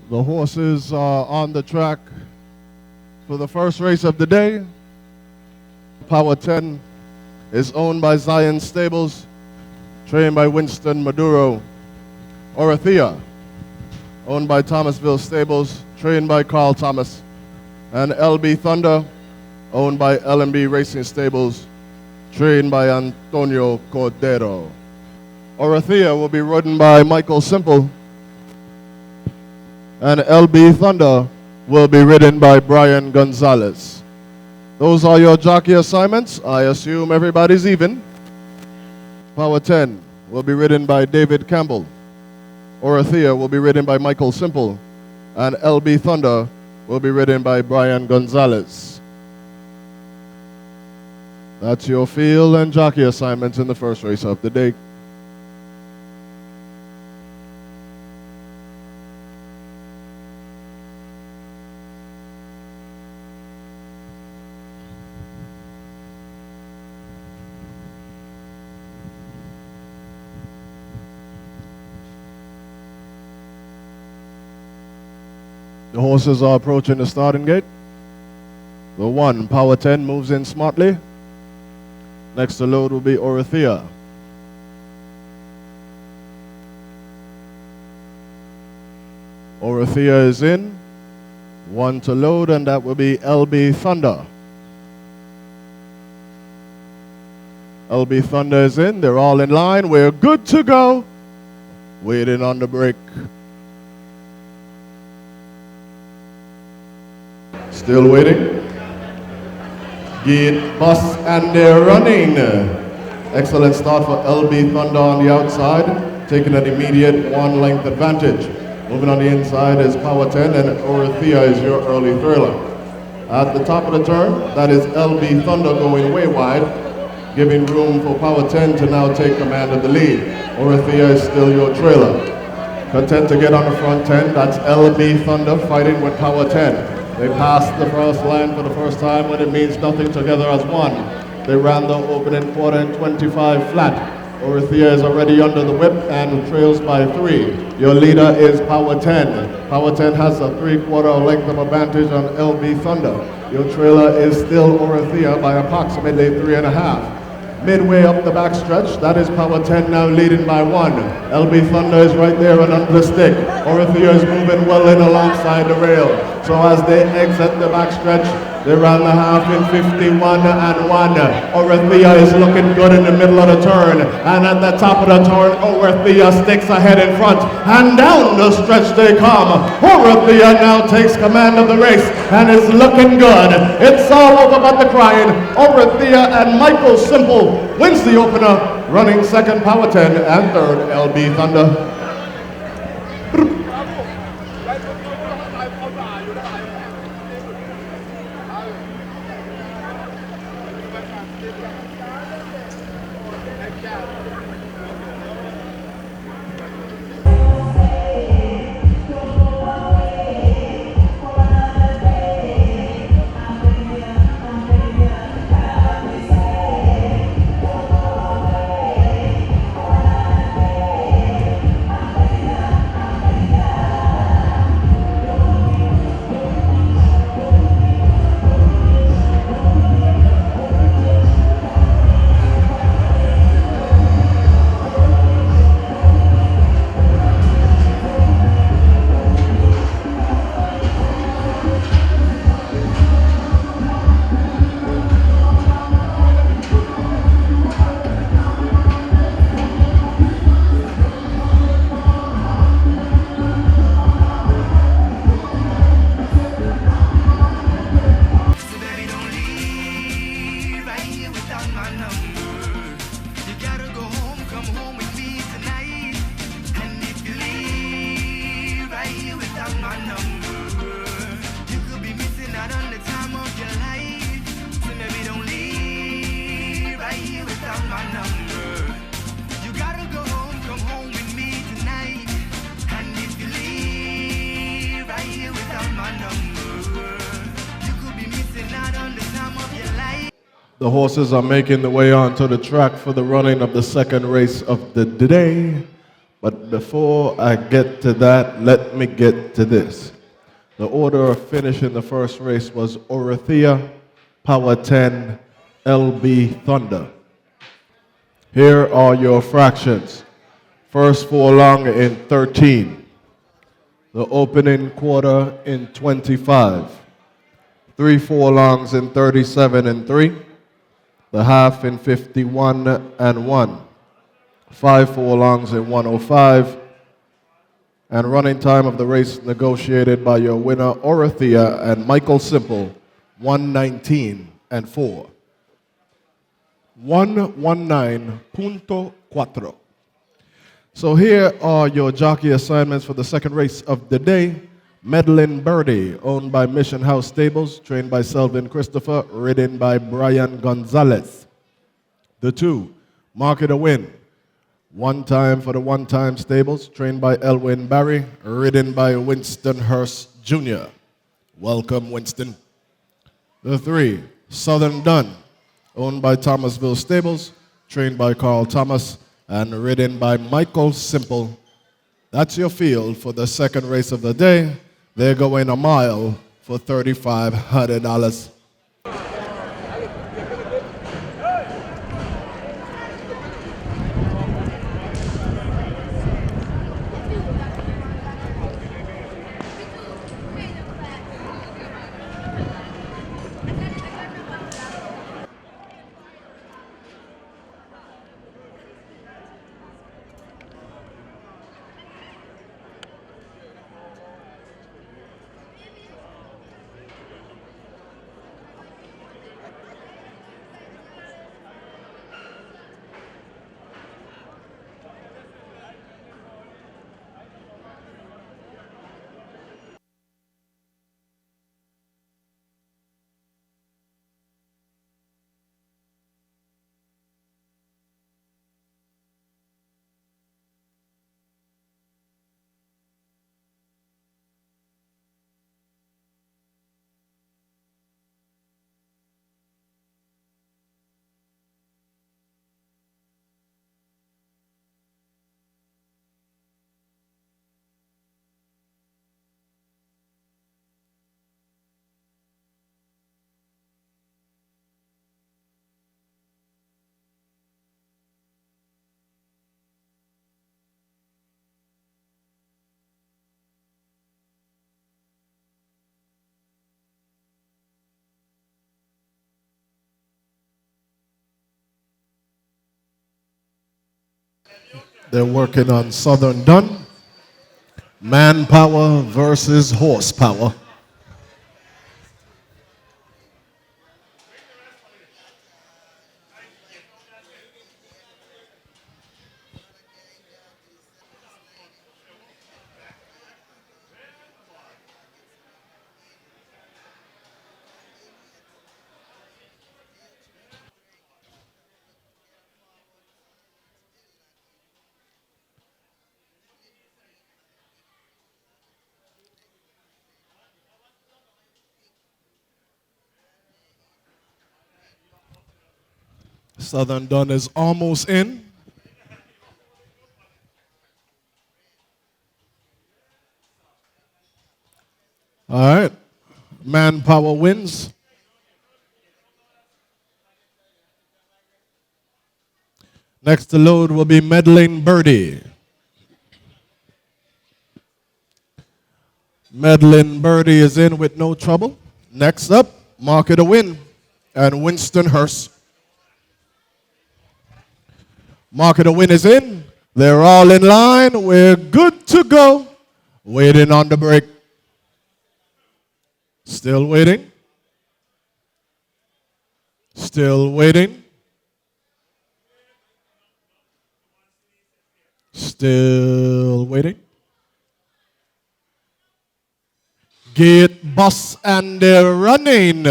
The horses are on the track for the first race of the day. Power 10 is owned by Zion Stables, trained by Winston Maduro. Orathea, owned by Thomasville Stables, trained by Carl Thomas. And LB Thunder, owned by L&B Racing Stables, trained by Antonio Cordero. Orathea will be ridden by Michael Simple, and LB Thunder will be ridden by Brian Gonzalez. Those are your jockey assignments. I assume everybody's even. Power 10 will be ridden by David Campbell. Orathea will be ridden by Michael Simple, and LB Thunder will be ridden by Brian Gonzalez. That's your field and jockey assignments in the first race of the day. The horses are approaching the starting gate. The 1, Power 10, moves in smartly. Next to load will be Orathea. Orathea is in. 1 to load, and that will be LB Thunder. LB Thunder is in. They're all in line. We're good to go. Waiting on the break. Still waiting. Gate, bus, and they're running. Excellent start for LB Thunder on the outside, taking an immediate 1-length advantage. Moving on the inside is Power 10, and Orathea is your early thriller. At the top of the turn, that is LB Thunder going way wide, giving room for Power 10 to now take command of the lead. Orathea is still your trailer. Content to get on the front 10, that's LB Thunder fighting with Power 10. They passed the first line for the first time when it means nothing together as one. They ran the opening quarter in 25 flat. Orathea is already under the whip and trails by 3. Your leader is Power 10. Power 10 has a 3/4 length of advantage on LB Thunder. Your trailer is still Orathea by approximately 3.5. Midway up the backstretch, that is Power 10 now leading by 1. LB Thunder is right there and under the stick. Orathea is moving well in alongside the rail. So as they exit the backstretch, they ran the half in 51 and 1. Orathea is looking good in the middle of the turn. And at the top of the turn, Orathea sticks ahead in front. And down the stretch they come. Orathea now takes command of the race and is looking good. It's all over but the crying. Orathea and Michael Simple wins the opener, running second Power 10 and third LB Thunder. The horses are making their way onto the track for the running of the second race of the day. But before I get to that, let me get to this. The order of finish in the first race was Orothea, Power 10, LB Thunder. Here are your fractions. First furlong in 13. The opening quarter in 25. 3 furlongs in 37 and 3. The half in 51 and 1. 5 furlongs in 105. And running time of the race negotiated by your winner, Orothea and Michael Simple, 119 and 4. 119.4. So here are your jockey assignments for the second race of the day. Medlin Birdie, owned by Mission House Stables, trained by Selvin Christopher, ridden by Brian Gonzalez. The 2, Market a Win. One time for the One Time Stables, trained by Elwin Barry, ridden by Winston Hurst Jr. Welcome, Winston. The 3, Southern Dun, owned by Thomasville Stables, trained by Carl Thomas, and ridden by Michael Simple. That's your field for the second race of the day. They're going a mile for $3,500. They're working on Southern Dun. Manpower versus horsepower. Southern Dun is almost in. All right. Manpower wins. Next to load will be Medlin Birdie. Medlin Birdie is in with no trouble. Next up, Market a Win and Winston Hurst. Market a Win is in. They're all in line. We're good to go. Waiting on the break. Still waiting. Still waiting. Still waiting. Gate, bus, and they're running.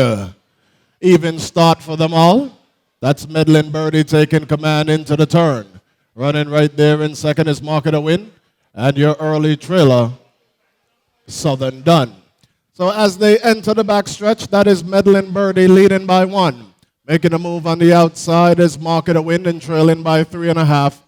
Even start for them all. That's Medlin Birdie taking command into the turn. Running right there in second is Market a Win. And your early trailer, Southern Dun. So as they enter the backstretch, that is Medlin Birdie leading by 1. Making a move on the outside is Market a Win, and trailing by 3.5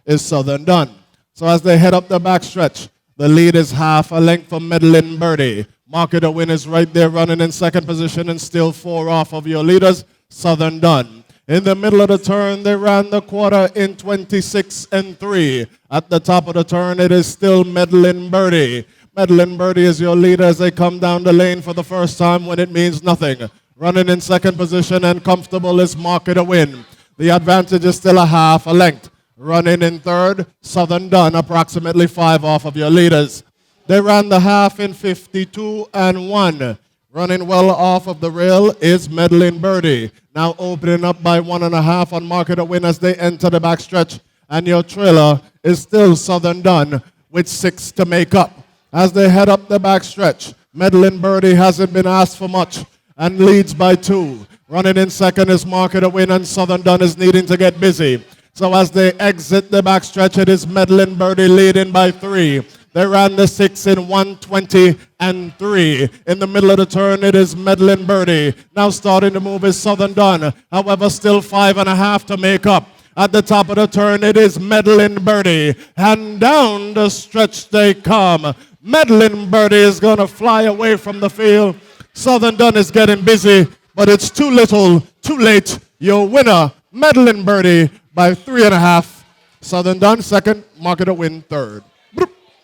is Southern Dun. So as they head up the backstretch, the lead is half a length for Medellin Birdie. Market a Win is right there running in second position and still 4 off of your leaders, Southern Done. In the middle of the turn, they ran the quarter in 26 and 3. At the top of the turn, it is still Medellin Birdie. Medellin Birdie is your leader as they come down the lane for the first time when it means nothing. Running in second position and comfortable is Market a Win. The advantage is still a half a length. Running in third, Southern Done, approximately 5 off of your leaders. They ran the half in 52 and 1. Running well off of the rail is Medellin Birdie. Now opening up by 1.5 on Market a Win as they enter the backstretch. And your trailer is still Southern Done with 6 to make up. As they head up the backstretch, Medellin Birdie hasn't been asked for much and leads by 2. Running in second is Market a Win and Southern Done is needing to get busy. So as they exit the backstretch, it is Medellin Birdie leading by 3. They ran the 6 in 1:20 and 3. In the middle of the turn, it is Medellin Birdie. Now starting to move is Southern Done. However, still 5.5 to make up. At the top of the turn, it is Medellin Birdie. And down the stretch they come. Medellin Birdie is going to fly away from the field. Southern Done is getting busy, but it's too little, too late. Your winner, Medellin Birdie, by 3.5. Southern Done second, Market a Win third.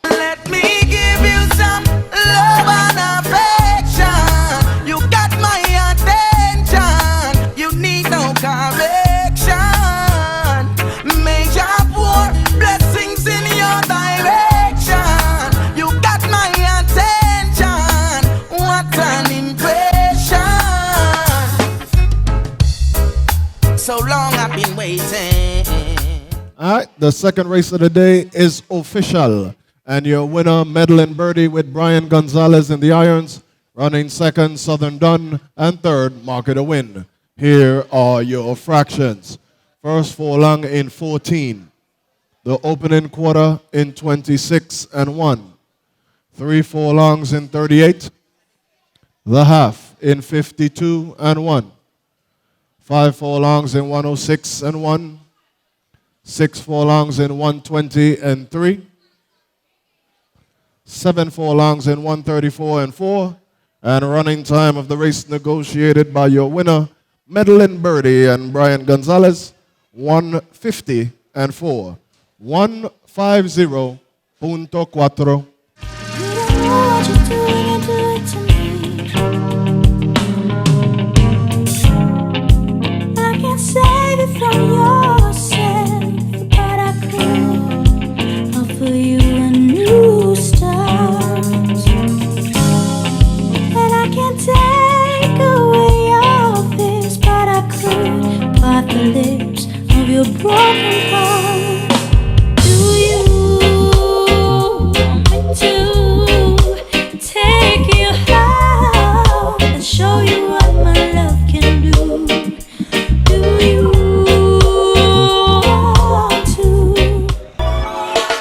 Let me give you some love and affection. You got my attention. You need no correction. Major pour blessings in your direction. You got my attention. What an impression. So long I've been waiting. All right, the second race of the day is official. And your winner, Medellin Birdie with Brian Gonzalez in the irons. Running second, Southern Done. And third, Market a Win. Here are your fractions. First furlong in 14. The opening quarter in 26 and 1. 3 furlongs in 38. The half in 52 and 1. 5 furlongs in 106 and 1. 6 furlongs in 120 and 3. 7 furlongs in 134 and 4. And running time of the race negotiated by your winner, Medellin Birdie and Brian Gonzalez, 150 and 4. 150.4. I can't save it from yourself, but I could offer you a new start. And I can't take away all this, but I could part the lips of your broken heart. Do you want me to take you out and show you what my love can do? Do you want to?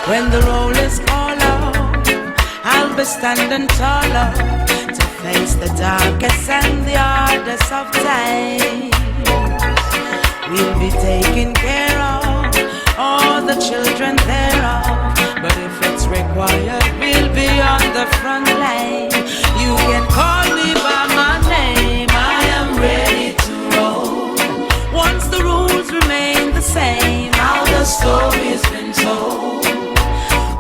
When the roll is all out, I'll be standing taller to face the darkest and the hardest of times. We'll be taking care of all the children thereof, but if it's required, we'll be on the front line. You can call me by my name, I am ready to roll. Once the rules remain the same, how the story's been told.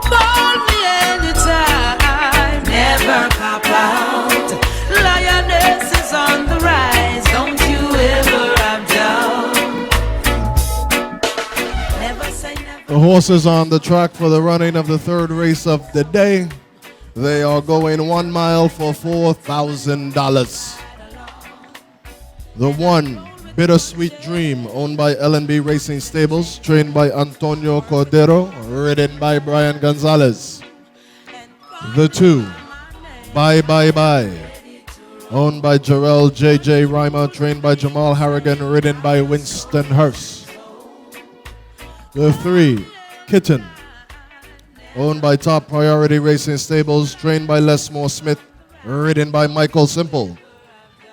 Call me anytime, never cop out. Lioness is on the rise, don't you ever have doubt. Never say never. The horses on the track for the running of the third race of the day. They are going 1 mile for $4,000. The one, Bittersweet Dream, owned by L&B Racing Stables, trained by Antonio Cordero, ridden by Brian Gonzalez. The 2, Bye Bye Bye, owned by Jarrell J.J. Reimer, trained by Jamal Harrigan, ridden by Winston Hurst. The 3, Kitten, owned by Top Priority Racing Stables, trained by Lesmore Smith, ridden by Michael Simple.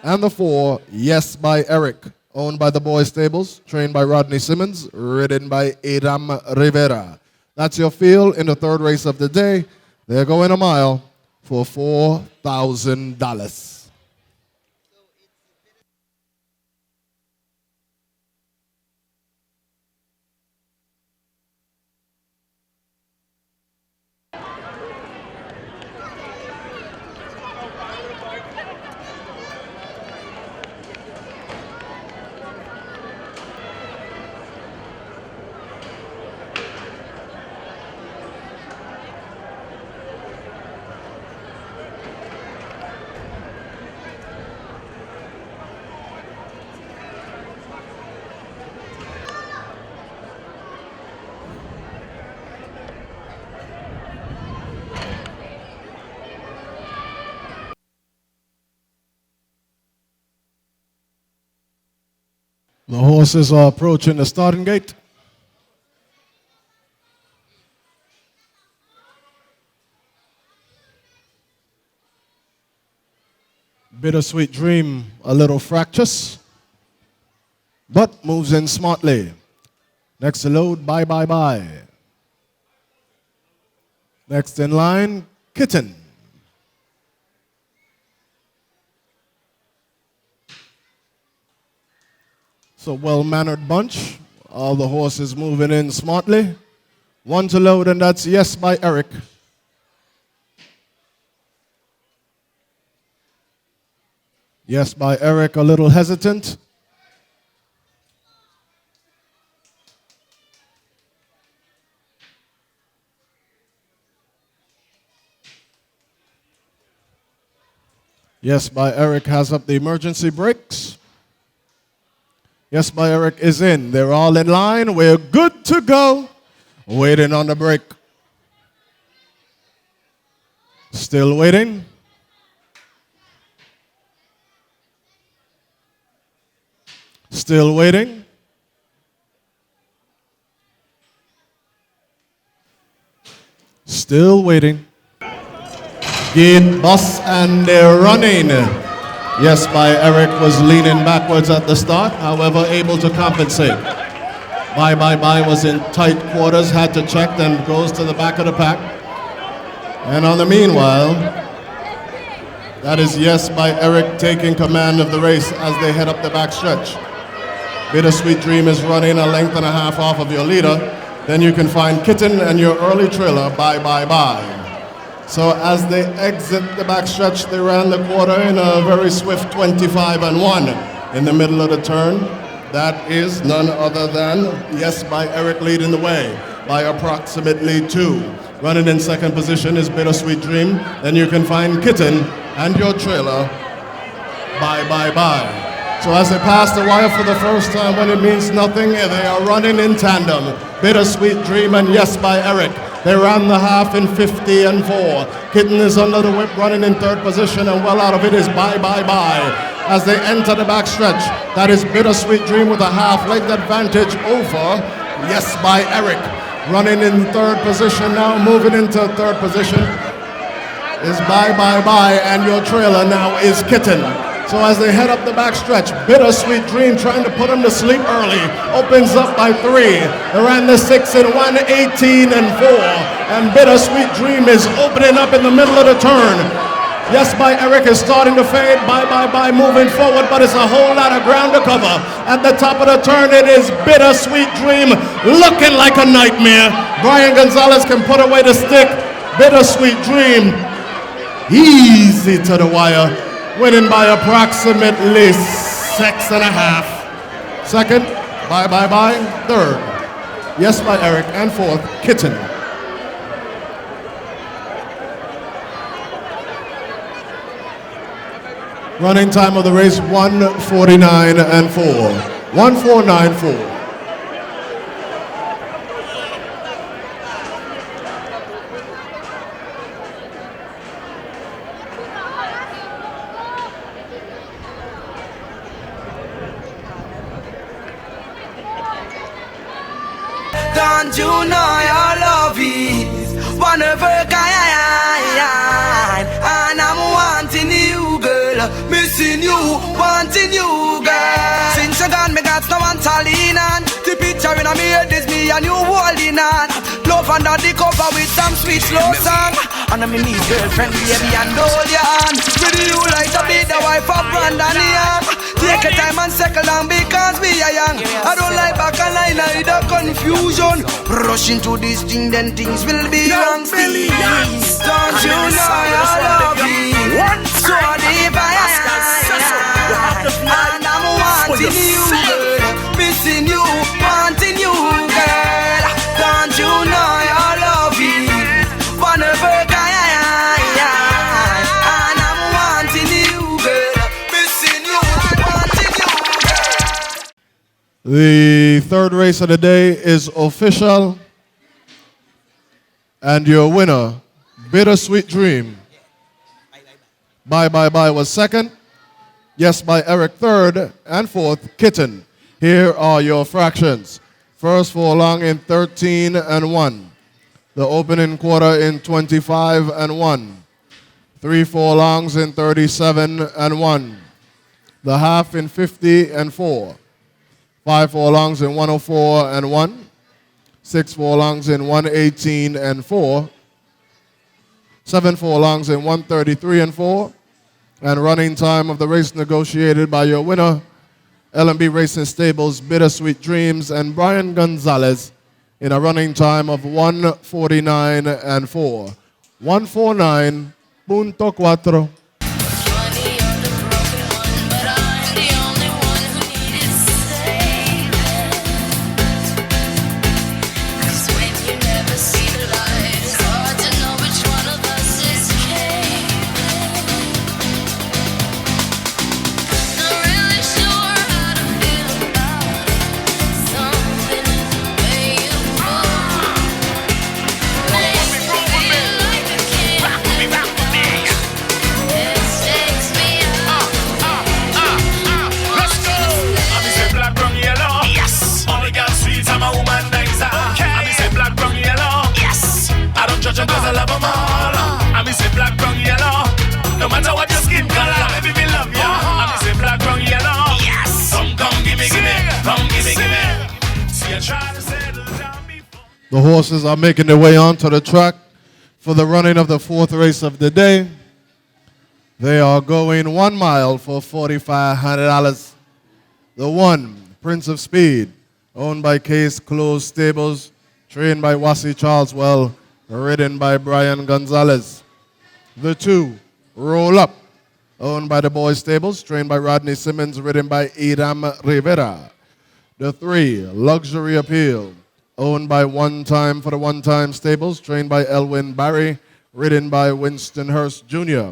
And the 4, Yes by Eric, owned by the Boy Stables, trained by Rodney Simmons, ridden by Adam Rivera. That's your field in the third race of the day. They're going a mile for $4,000. The horses are approaching the starting gate. Bittersweet Dream, a little fractious, but moves in smartly. Next to load, Bye Bye Bye. Next in line, Kitten. It's a well-mannered bunch. All the horses moving in smartly. One to load, and that's Yes by Eric. Yes by Eric, a little hesitant. Yes by Eric has up the emergency brakes. Yes by Eric is in. They're all in line. We're good to go. Waiting on the brake. Still waiting. Still waiting. Still waiting. Gate bus and they're running. Yes by Eric was leaning backwards at the start, however able to compensate. Bye Bye Bye was in tight quarters, had to check, then goes to the back of the pack. And on the meanwhile, that is Yes by Eric taking command of the race as they head up the back stretch. Bittersweet Dream is running a length and a half off of your leader. Then you can find Kitten and your early trailer, Bye Bye Bye. So as they exit the backstretch, they ran the quarter in a very swift 25-1. In the middle of the turn, that is none other than Yes by Eric leading the way by approximately 2. Running in second position is Bittersweet Dream. Then you can find Kitten and your trailer, Bye Bye Bye. So as they pass the wire for the first time when it means nothing, they are running in tandem. Bittersweet Dream and Yes by Eric. They ran the half in 50-4. Kitten is under the whip running in third position, and well out of it is Bye Bye Bye. As they enter the backstretch, that is Bittersweet Dream with a half-length advantage over Yes by Eric. Running in third position now, moving into third position is Bye Bye Bye, and your trailer now is Kitten. So as they head up the backstretch, Bittersweet Dream trying to put him to sleep early. Opens up by 3. They ran the 6 in 1:18-4. And Bittersweet Dream is opening up in the middle of the turn. Yes by Eric is starting to fade. Bye Bye Bye moving forward, but it's a whole lot of ground to cover. At the top of the turn, it is Bittersweet Dream looking like a nightmare. Brian Gonzalez can put away the stick. Bittersweet Dream easy to the wire. Winning by approximately 6.5. Second, Bye Bye Bye. Third, Yes by Eric. And fourth, Kitten. Running time of the race, 1:49-4. 1:49.4. Don't you know your love is one of a kind, and I'm wanting you, girl, missing you, wanting you, girl. Since you gone, me got no one to lean on. The picture in me head is me me and you holding on. Love under the cover with some sweet slow song. And I'm in his girlfriend, baby, and hold your hand. With you like to be the wife of Brandon Young. Take your time and settle down because we are young. I don't like back and line, I the confusion. Rush into this thing, then things will be wrong. Don't you know I love you? So deep and I'm wanting you, girl. Missing you, wanting you, girl. Don't you know I love you? Whenever and I'm wanting you, girl. Missing you, wanting you, girl. The third race of the day is official. And your winner, Bittersweet Dream. Bye Bye Bye was second. Yes by Eric third. And fourth, Kitten. Here are your fractions. First furlong in 13 and 1. The opening quarter in 25 and 1. 3 furlongs in 37 and 1. The half in 50 and 4. 5 furlongs in 104 and 1. 6 furlongs in 118 and 4. 7 furlongs in 133 and 4. And running time of the race negotiated by your winner, L&B Racing Stables, Bittersweet Dreams, and Brian Gonzalez in a running time of 149 and 4. 149.4. Cause I love them all. I me say black, brown, yellow. No matter what your skin color, baby, me love you. I me say black, brown, yellow. Yes. Come, give me. Come, give me. See, I try to settle down before. The horses are making their way onto the track for the running of the fourth race of the day. They are going 1 mile for $4,500. The one, Prince of Speed, owned by Case Closed Stables, trained by Wassy Charleswell, ridden by Brian Gonzalez. The 2, Roll Up, owned by the Boys Stables, trained by Rodney Simmons, ridden by Idam Rivera. The 3, Luxury Appeal, owned by One Time for the One Time Stables, trained by Elwin Barry, ridden by Winston Hurst Jr.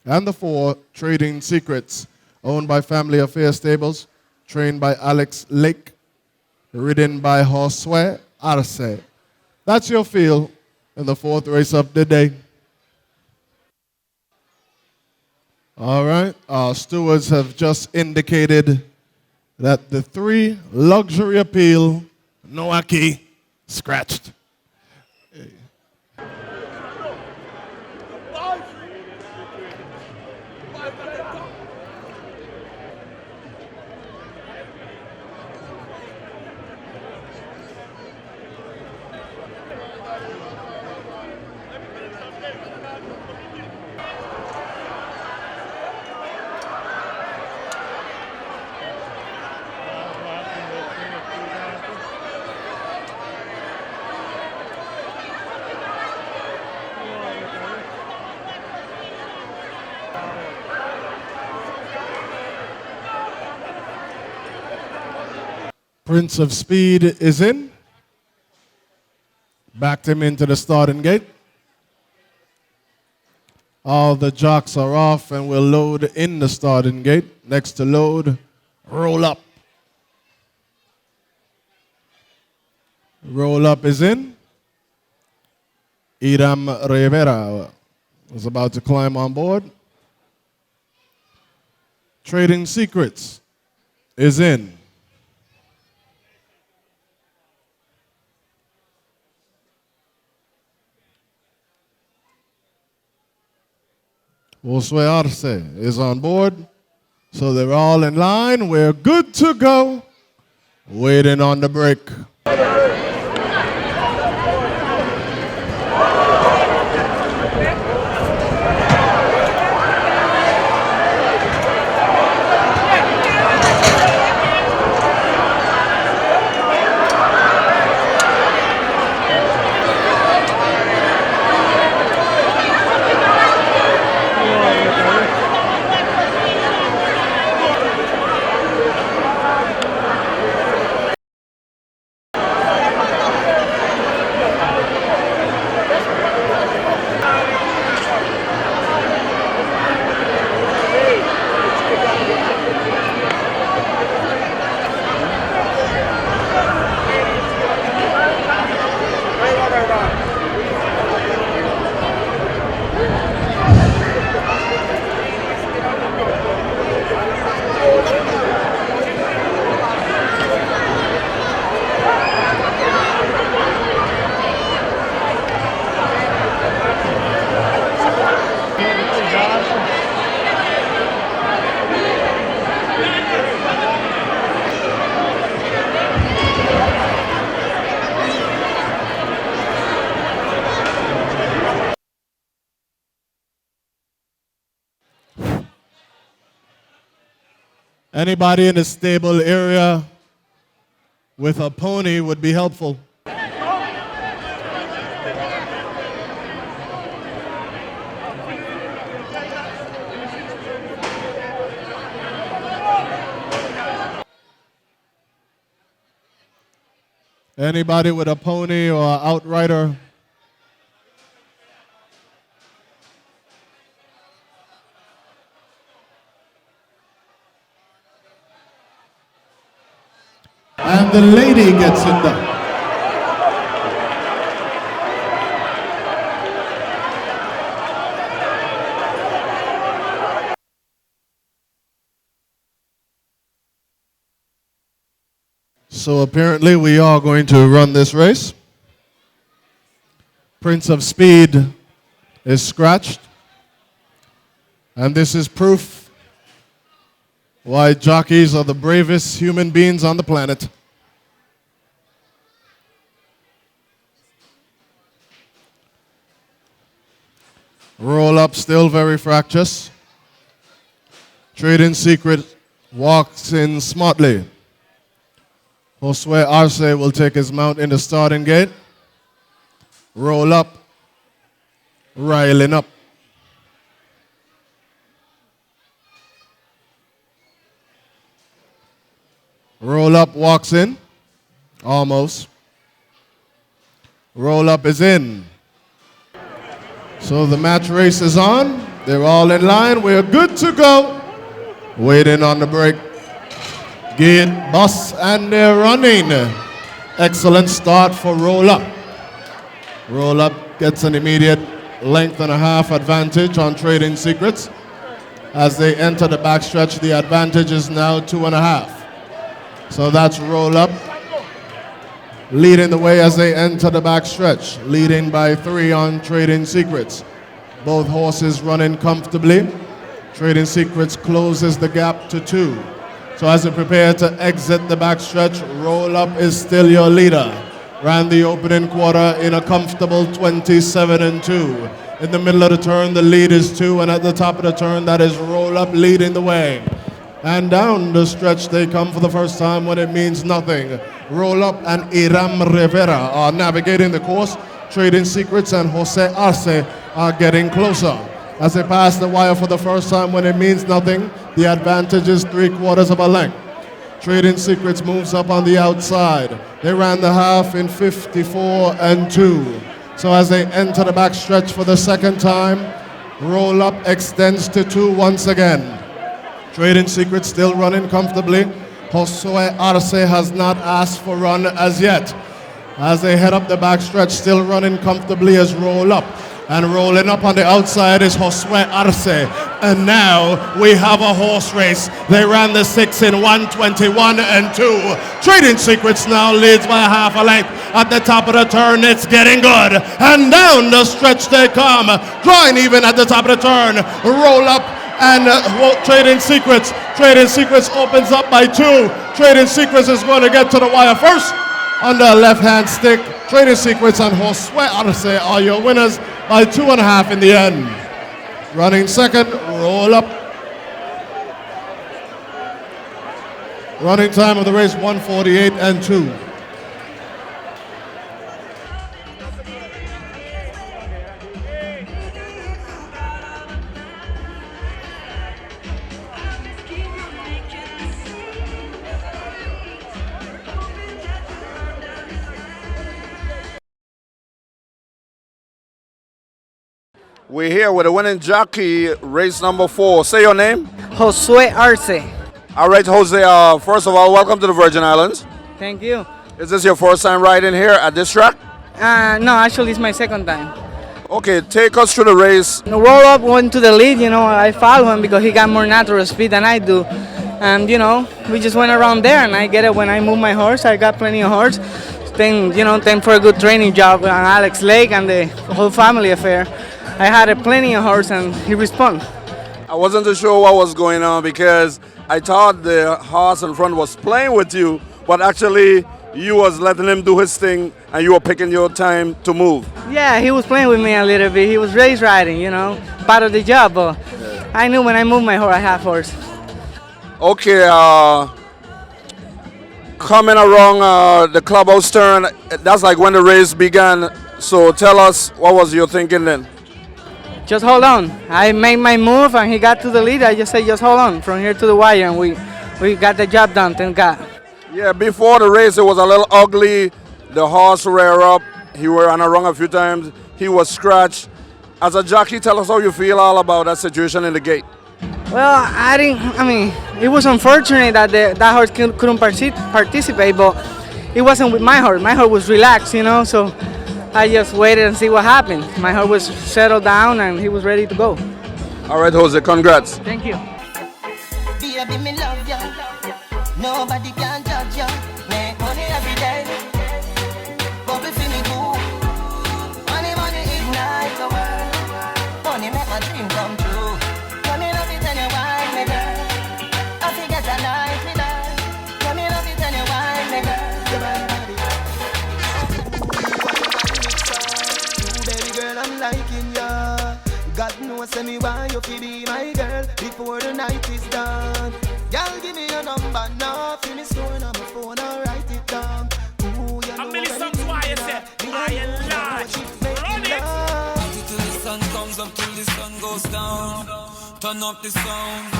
And the 4, Trading Secrets, owned by Family Affairs Stables, trained by Alex Lake, ridden by Josue Arce. That's your field in the fourth race of the day. All right, our stewards have just indicated that the 3, Luxury Appeal, no Aki, scratched. Prince of Speed is in. Backed him into the starting gate. All the jocks are off and we'll load in the starting gate. Next to load, Roll Up. Roll Up is in. Idam Rivera is about to climb on board. Trading Secrets is in. Josue Arce is on board. So they're all in line. We're good to go. Waiting on the break. Anybody in the stable area with a pony would be helpful. Anybody with a pony or an outrider? And the lady gets it done. So apparently we are going to run this race. Prince of Speed is scratched. And this is proof why jockeys are the bravest human beings on the planet. Roll up, still very fractious. Trading Secret walks in smartly. Josue Arce will take his mount in the starting gate. Roll up, riling up. Roll up walks in, almost. Roll up is in. So the match race is on. They're all in line. We're good to go. Waiting on the break. Gate, bus, and they're running. Excellent start for Roll Up. Roll Up gets an immediate length and a half advantage on Trading Secrets. As they enter the backstretch, the advantage is now 2.5. So that's Roll Up leading the way as they enter the backstretch, leading by 3 on Trading Secrets. Both horses running comfortably. Trading Secrets closes the gap to 2. So as they prepare to exit the backstretch, Roll Up is still your leader. Ran the opening quarter in a comfortable 27-2. In the middle of the turn, the lead is 2, and at the top of the turn, that is Roll Up leading the way. And down the stretch they come for the first time when it means nothing. Roll Up and Iram Rivera are navigating the course. Trading Secrets and Jose Arce are getting closer. As they pass the wire for the first time when it means nothing, the advantage is 3/4 of a length. Trading Secrets moves up on the outside. They ran the half in 54-2. So as they enter the backstretch for the second time, Roll Up extends to 2 once again. Trading Secrets still running comfortably. Josue Arce has not asked for run as yet. As they head up the backstretch, still running comfortably as Roll Up. And rolling up on the outside is Josue Arce. And now we have a horse race. They ran the 6 in 1:21-2. Trading Secrets now leads by a half a length. At the top of the turn, it's getting good. And down the stretch they come. Drawing even at the top of the turn. Roll Up and Trading Secrets. Trading Secrets opens up by 2. Trading Secrets is going to get to the wire first. On the left-hand stick, Trading Secrets and Josue Arce are your winners by 2.5 in the end. Running second, Roll Up. Running time of the race, 1:48-2. We're here with a winning jockey, race number 4. Say your name. Josue Arce. All right, Jose, first of all, welcome to the Virgin Islands. Thank you. Is this your first time riding here at this track? No, actually it's my second time. Okay, take us through the race. The Roll Up went to the lead, I follow him because he got more natural speed than I do. And, we just went around there and I get it when I move my horse. I got plenty of horse. Thank for a good training job on Alex Lake and the whole family affair. I had plenty of horse and he responded. I wasn't too sure what was going on because I thought the horse in front was playing with you, but actually you was letting him do his thing and you were picking your time to move. Yeah, he was playing with me a little bit. He was race riding, part of the job. But I knew when I moved my horse, I have horse. Okay, coming around the clubhouse turn, that's like when the race began. So tell us, what was your thinking then? Just hold on. I made my move and he got to the lead. I just said, just hold on from here to the wire, and we got the job done. Thank God. Yeah, before the race, it was a little ugly. The horse rear up. He were on a run a few times. He was scratched. As a jockey, tell us how you feel all about that situation in the gate. Well, I mean, it was unfortunate that that horse couldn't participate, but it wasn't with my horse. My horse was relaxed, so I just waited and see what happened. My horse was settled down and he was ready to go. All right, Jose, congrats. Thank you. Baby, me love ya. Nobody can judge ya. Make money every day. Bubble for me boo. Money ignite the world. Money make my dream come true. Money love it and you wine me girl. I forget a night me die. Money love it and you wine me girl. Baby girl, I'm liking ya. God knows send me why you feel be my girl before the night is done. Girl, give me your number now. Feel me storing on my phone, I'll write it down. Ooh, you know Million when songs it why you is say, that. I am large. Run it. Till the sun comes up, till the sun goes down. Turn up the sound.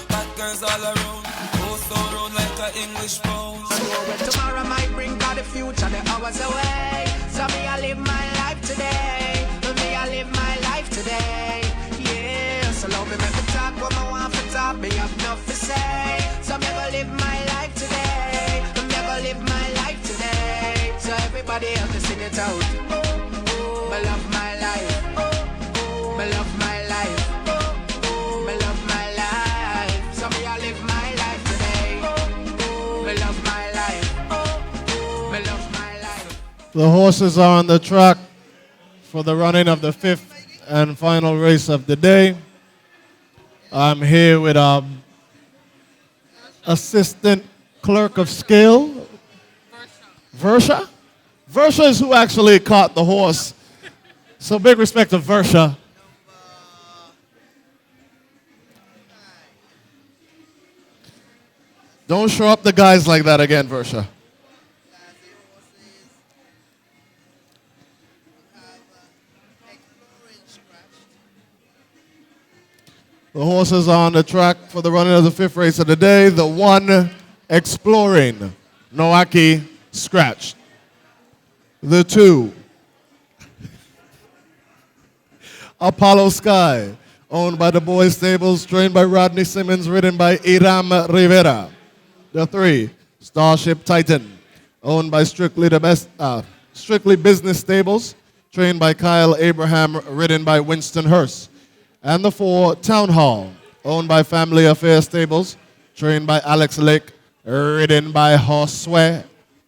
Bad girls all around. Go so round like an English pound. I know where tomorrow might bring, got the future, the hours away. So me, I live my life today. Me, I live my life today. Yeah, so love me, make me talk what I want to talk. Me have enough to say. So me, I live my life today. Me, I live my life today. So everybody else to sing it out. Me love my life. Me love my life. Me love my life. So me, I live my life today. Me love my life. Me love my life. The horses are on the track for the running of the fifth and final race of the day. I'm here with assistant clerk of skill, Versha. Versha is who actually caught the horse. So big respect to Versha. Don't show up the guys like that again, Versha. The horses are on the track for the running of the fifth race of the day. The one, Exploring, Noaki, scratched. The two, Apollo Sky, owned by the Boys Stables, trained by Rodney Simmons, ridden by Iram Rivera. The three, Starship Titan, owned by Strictly Business Stables, trained by Kyle Abraham, ridden by Winston Hurst. And the four, Town Hall, owned by Family Affairs Stables, trained by Alex Lake, ridden by Josue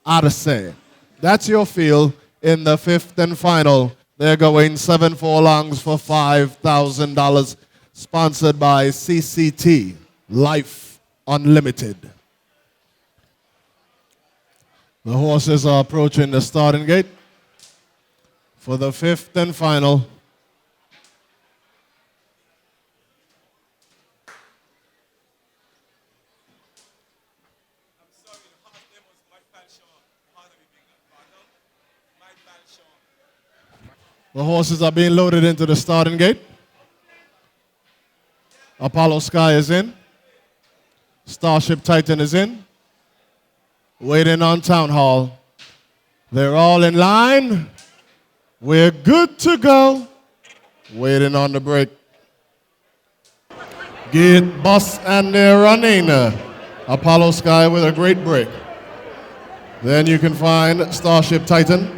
Arce. That's your field in the fifth and final. They're going 7 furlongs for $5,000, sponsored by CCT, Life Unlimited. The horses are approaching the starting gate for the fifth and final. The horses are being loaded into the starting gate. Apollo Sky is in. Starship Titan is in. Waiting on Town Hall. They're all in line. We're good to go. Waiting on the break. Gate bus and they're running. Apollo Sky with a great break. Then you can find Starship Titan.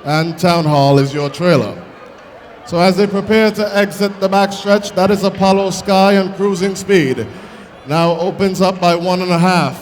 And Town Hall is your trailer. So as they prepare to exit the backstretch, that is Apollo Sky on cruising speed. Now opens up by 1.5.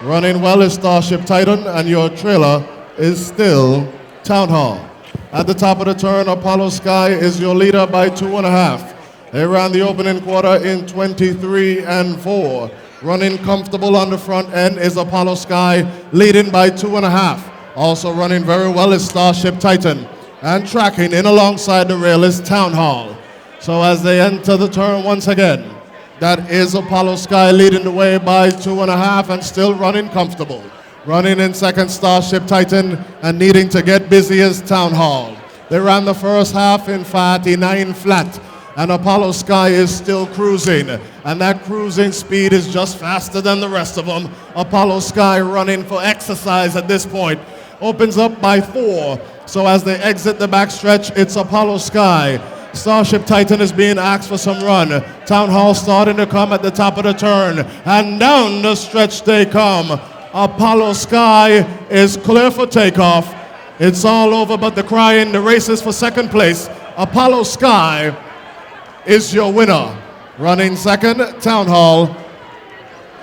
Running well is Starship Titan, and your trailer is still Town Hall. At the top of the turn, Apollo Sky is your leader by 2.5. They ran the opening quarter in 23 and 4. Running comfortable on the front end is Apollo Sky, leading by 2.5. Also running very well is Starship Titan. And tracking in alongside the rail is Town Hall. So as they enter the turn once again, That is Apollo Sky leading the way by 2.5 and still running comfortable. Running in second, Starship Titan, and needing to get busy as Town Hall. They ran the first half in 49 flat, and Apollo Sky is still cruising. And that cruising speed is just faster than the rest of them. Apollo Sky running for exercise at this point. Opens up by 4. So as they exit the backstretch, it's Apollo Sky. Starship Titan is being asked for some run. Town Hall starting to come at the top of the turn. And down the stretch they come. Apollo Sky is clear for takeoff. It's all over but the crying. The race is for second place. Apollo Sky is your winner. Running second, Town Hall.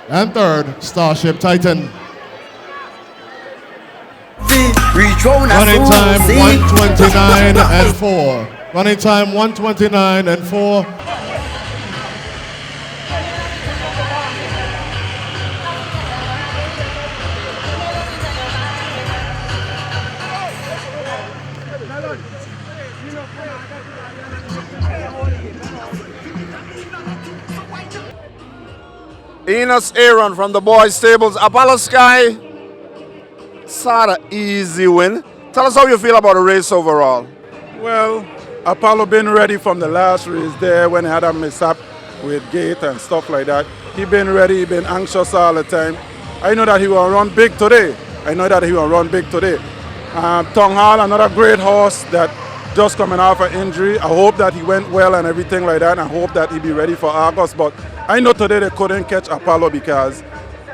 And third, Starship Titan. Running time 1:29 and 4. Running time 1:29 and 4. Enos Aaron from the boys' stables. Apollo Sky, sort of easy win. Tell us how you feel about the race overall. Well, Apollo been ready from the last race there when he had a mishap with gate and stuff like that. He been ready, he been anxious all the time. I know that he will run big today. Town Hall, another great horse that just coming off an injury. I hope that he went well and everything like that, and I hope that he be ready for August. But I know today they couldn't catch Apollo because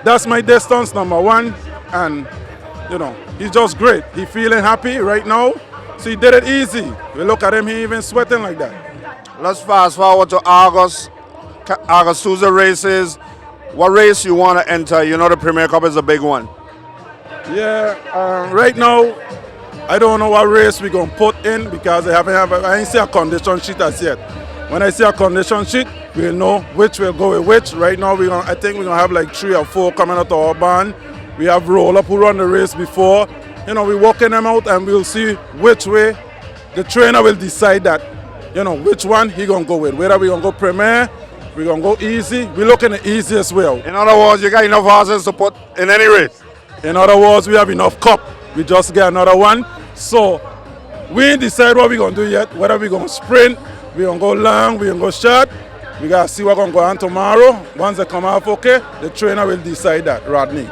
that's my distance, number 1. And, he's just great. He feeling happy right now. So he did it easy. We look at him, he even sweating like that. Let's fast forward to August. August Tuesday races. What race you want to enter? You know the Premier Cup is a big one. Yeah, right now, I don't know what race we're going to put in because I ain't see a condition sheet as yet. When I see a condition sheet, we'll know which will go with which. Right now, I think we're going to have like 3 or 4 coming out of our band. We have roll-up who run the race before. We're walking them out and we'll see which way the trainer will decide that, which one he going to go with. Whether we're going to go Premier, we're going to go easy. We're looking the easiest way out. In other words, you got enough horses to put in any race. In other words, we have enough cup. We just get another one. So we ain't decide what we're going to do yet. Whether we're going to sprint, we're going to go long, we're going to go short. We got to see what's going to go on tomorrow. Once they come off okay, the trainer will decide that, Rodney.